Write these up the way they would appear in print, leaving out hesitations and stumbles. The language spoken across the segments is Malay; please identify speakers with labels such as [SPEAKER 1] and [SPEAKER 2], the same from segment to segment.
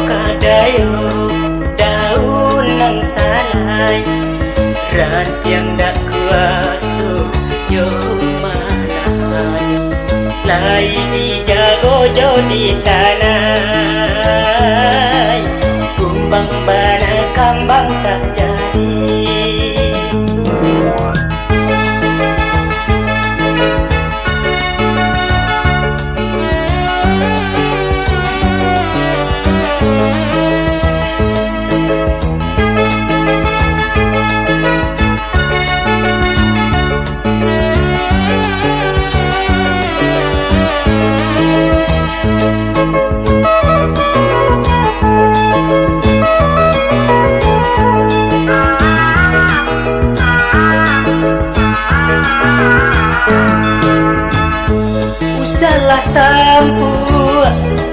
[SPEAKER 1] kadayo daun ng salay ran yang dak kuaso yo manahan lai dijago jo di tanah kumbang bana kambang tak jadi. Salah tampu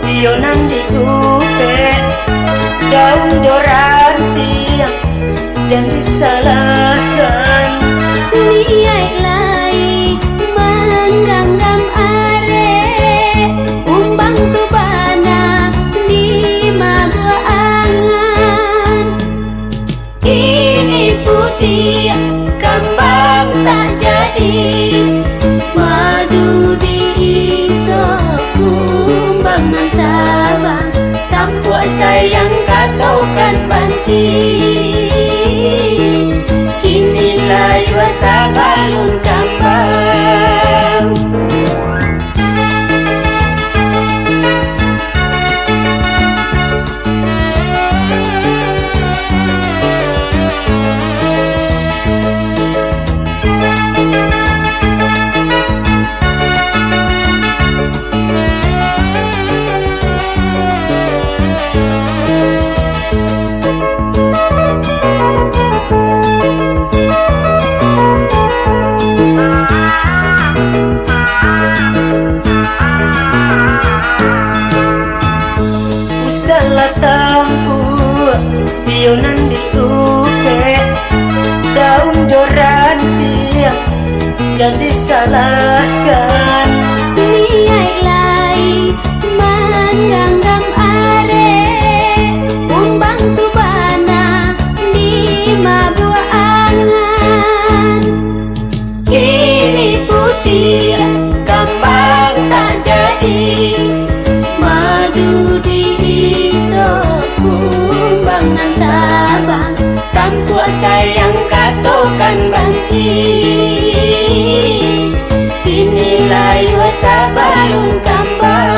[SPEAKER 1] pionan di upe daun joranti jangan disalahkan
[SPEAKER 2] niai lai mengganggam are umbang tu bana di mabua angan ini putih kambang tak jadi madu di kumbang tabang tampuak sayang katokan banci kini layu asa balun kambang.
[SPEAKER 1] Salah tampu pionan di upe daun joranti jadi salahkan
[SPEAKER 2] niai lai mengganggam are umbang tu bana di mabua angan ini putih kambang tak jadi madu di kumbang tabang tampuak sayang katokan banci kini layu asa balun kambang.